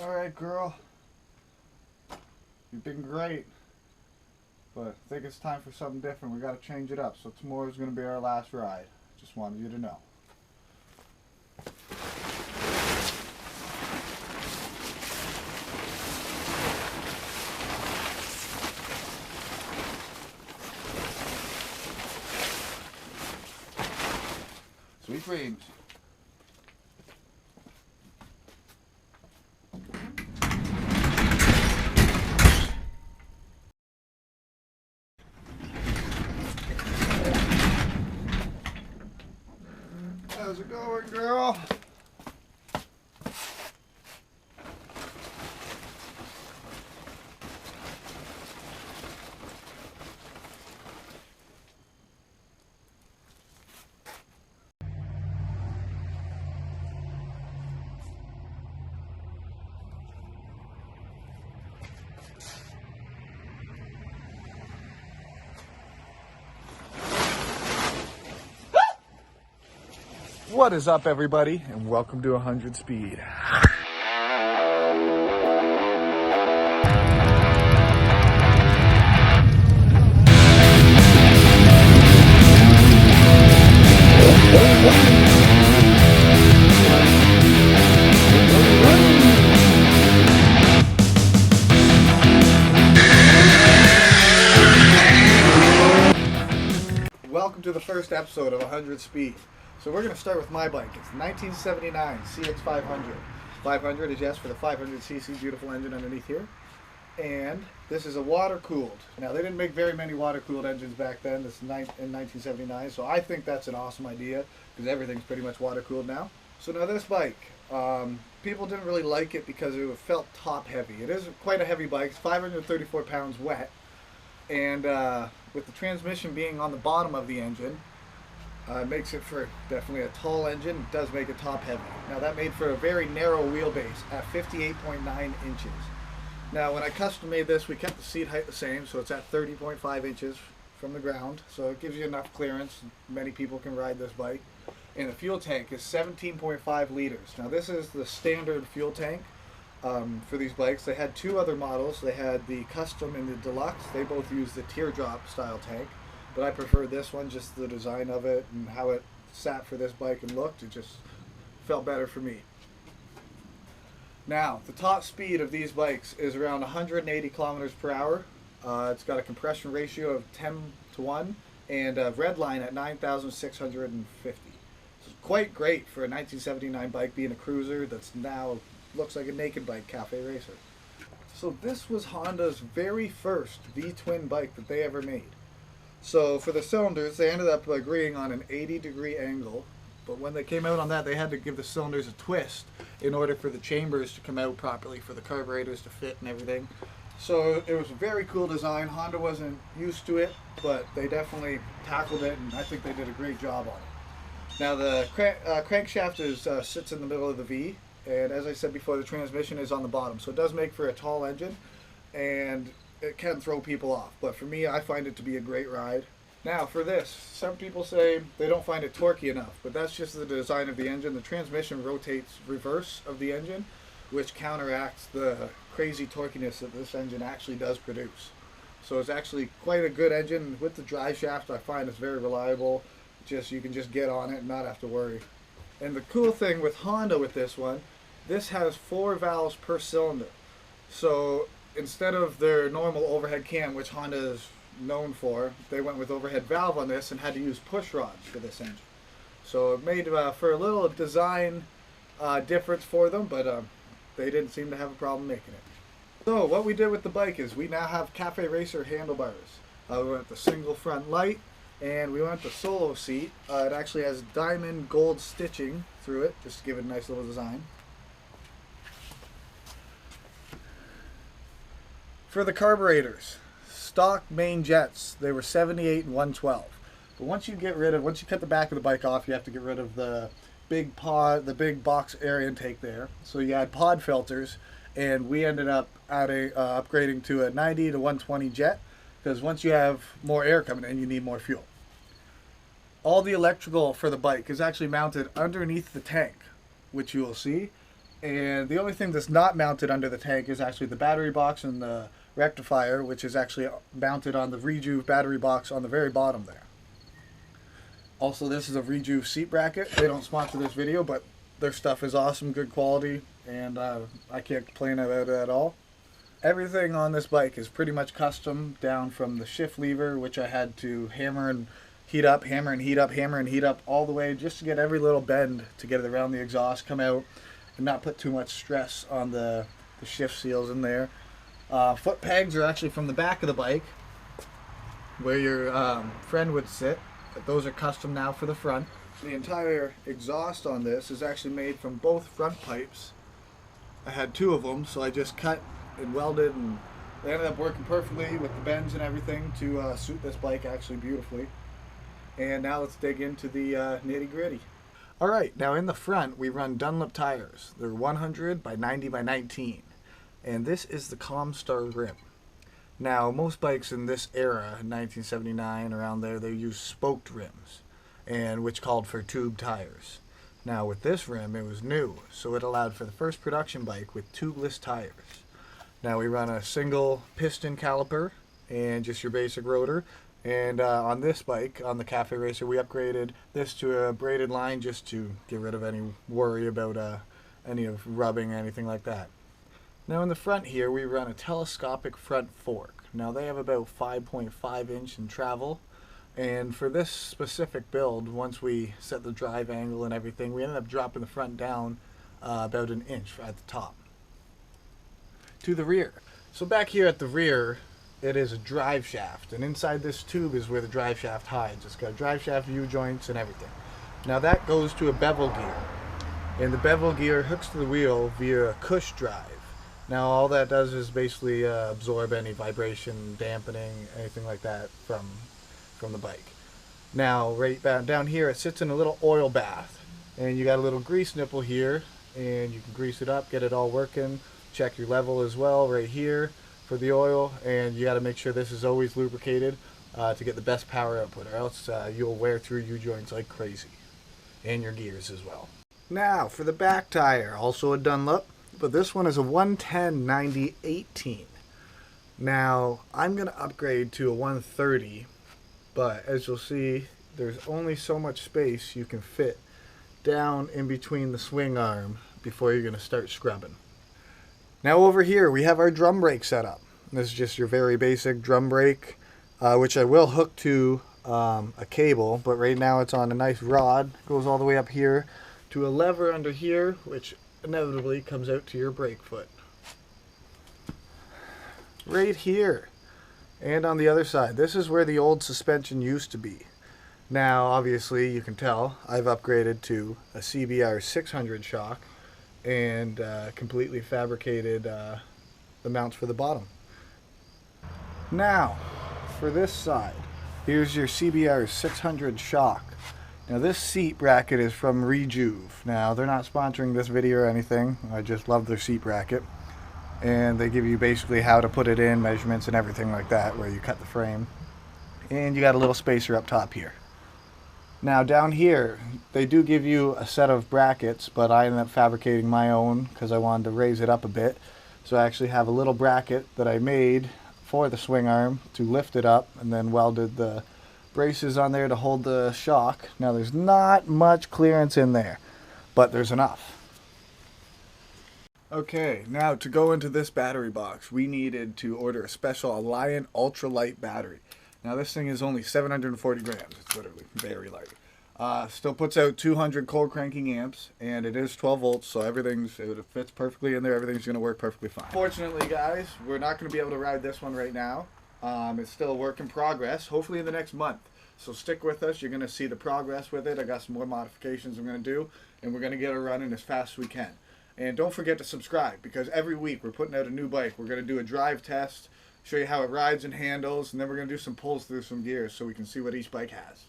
Alright, girl. You've been great. But I think it's time for something different. We gotta change it up. So tomorrow's gonna be our last ride. Just wanted you to know. Sweet dreams. How's it going, girl? What is up, everybody, and welcome to 100 Speed. Welcome to the first episode of 100 Speed. So we're going to start with my bike. It's 1979 cx500. 500 is yes for the 500cc beautiful engine underneath here. And this is a water-cooled. Now, they didn't make very many water-cooled engines back then. This is in 1979, so I think that's an awesome idea because everything's pretty much water-cooled now. So now this bike, people didn't really like it because it felt top-heavy. It is quite a heavy bike. It's 534 pounds wet. And with the transmission being on the bottom of the engine, it makes it for definitely a tall engine. It does make it top heavy. Now that made for a very narrow wheelbase at 58.9 inches. Now when I custom made this, we kept the seat height the same, so it's at 30.5 inches from the ground. So it gives you enough clearance. Many people can ride this bike. And the fuel tank is 17.5 liters. Now this is the standard fuel tank for these bikes. They had two other models. They had the custom and the deluxe. They both use the teardrop style tank. But I prefer this one, just the design of it and how it sat for this bike and looked. It just felt better for me. Now, the top speed of these bikes is around 180 kilometers per hour. It's got a compression ratio of 10:1 and a red line at 9,650. It's quite great for a 1979 bike being a cruiser that's now looks like a naked bike cafe racer. So this was Honda's very first V-twin bike that they ever made. So for the cylinders, they ended up agreeing on an 80-degree angle, but when they came out on that, they had to give the cylinders a twist in order for the chambers to come out properly, for the carburetors to fit and everything. So it was a very cool design. Honda wasn't used to it, but they definitely tackled it, and I think they did a great job on it. Now the crankshaft sits in the middle of the V, and as I said before, the transmission is on the bottom, so it does make for a tall engine, and it can throw people off, but for me, I find it to be a great ride. Now for this, some people say they don't find it torquey enough, but that's just the design of the engine. The transmission rotates reverse of the engine, which counteracts the crazy torquiness that this engine actually does produce. So it's actually quite a good engine. With the drive shaft, I find it's very reliable. You can just get on it and not have to worry. And the cool thing with Honda with this one, this has 4 valves per cylinder. So instead of their normal overhead cam, which Honda is known for, they went with overhead valve on this and had to use push rods for this engine. So it made for a little design difference for them, but they didn't seem to have a problem making it. So what we did with the bike is we now have cafe racer handlebars. We went with the single front light, and we went with the solo seat. It actually has diamond gold stitching through it, just to give it a nice little design. For the carburetors, stock main jets, they were 78 and 112. But once you cut the back of the bike off, you have to get rid of the big box air intake there. So you add pod filters, and we ended up upgrading to a 90 to 120 jet, because once you have more air coming in, you need more fuel. All the electrical for the bike is actually mounted underneath the tank, which you will see. And the only thing that's not mounted under the tank is actually the battery box and the rectifier, which is actually mounted on the Rejuve battery box on the very bottom there. Also, this is a Rejuve seat bracket. They don't sponsor this video, but their stuff is awesome, good quality, and I can't complain about it at all. Everything on this bike is pretty much custom, down from the shift lever, which I had to hammer and heat up, hammer and heat up, hammer and heat up all the way just to get every little bend to get it around the exhaust, come out, and not put too much stress on the shift seals in there. Foot pegs are actually from the back of the bike, where your friend would sit, but those are custom now for the front. The entire exhaust on this is actually made from both front pipes. I had two of them, so I just cut and welded, and they ended up working perfectly with the bends and everything to suit this bike actually beautifully. And now let's dig into the nitty gritty. Alright, now in the front we run Dunlop tires. They're 100 by 90 by 19. And this is the Comstar rim. Now most bikes in this era, 1979 around there, they use spoked rims, and which called for tube tires. Now with this rim it was new, so it allowed for the first production bike with tubeless tires. Now we run a single piston caliper and just your basic rotor. And on this bike, on the Cafe Racer, we upgraded this to a braided line just to get rid of any worry about any of rubbing, anything like that. Now in the front here, we run a telescopic front fork. Now they have about 5.5 inch in travel. And for this specific build, once we set the drive angle and everything, we ended up dropping the front down about an inch at the top. To the rear. So back here at the rear, it is a drive shaft, and inside this tube is where the drive shaft hides. It's got drive shaft U-joints and everything. Now that goes to a bevel gear, and the bevel gear hooks to the wheel via a cush drive. Now all that does is basically absorb any vibration, dampening, anything like that from the bike. Now right down here, it sits in a little oil bath, and you got a little grease nipple here, and you can grease it up, get it all working, check your level as well right here for the oil, and you got to make sure this is always lubricated to get the best power output, or else you'll wear through U-joints like crazy, and your gears as well. Now for the back tire, also a Dunlop, but this one is a 110/90/18. Now I'm going to upgrade to a 130, but as you'll see, there's only so much space you can fit down in between the swing arm before you're going to start scrubbing. Now over here we have our drum brake set up. This is just your very basic drum brake, which I will hook to a cable, but right now it's on a nice rod. It goes all the way up here to a lever under here, which inevitably comes out to your brake foot. Right here, and on the other side, this is where the old suspension used to be. Now obviously you can tell I've upgraded to a CBR 600 shock, and completely fabricated the mounts for the bottom. Now for this side, here's your CBR 600 shock. Now this seat bracket is from Rejuve. Now they're not sponsoring this video or anything, I just love their seat bracket, and they give you basically how to put it in, measurements and everything like that, where you cut the frame, and you got a little spacer up top here. Now down here, they do give you a set of brackets, but I ended up fabricating my own because I wanted to raise it up a bit. So I actually have a little bracket that I made for the swing arm to lift it up, and then welded the braces on there to hold the shock. Now there's not much clearance in there, but there's enough. Okay, now to go into this battery box, we needed to order a special Alliant ultralight battery. Now this thing is only 740 grams, it's literally very light. Still puts out 200 cold cranking amps, and it is 12 volts, so it fits perfectly in there, everything's going to work perfectly fine. Fortunately guys, we're not going to be able to ride this one right now. It's still a work in progress, hopefully in the next month. So stick with us, you're going to see the progress with it. I got some more modifications I'm going to do, and we're going to get it running as fast as we can. And don't forget to subscribe, because every week we're putting out a new bike. We're going to do a drive test, show you how it rides and handles, and then we're going to do some pulls through some gears so we can see what each bike has.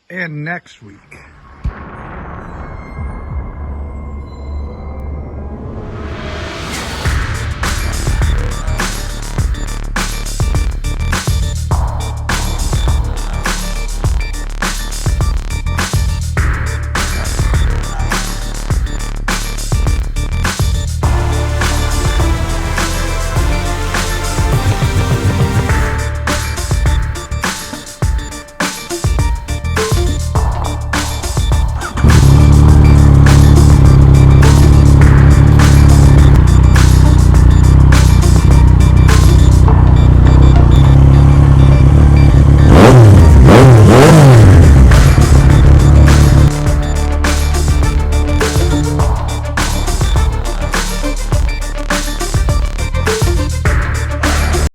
And next week,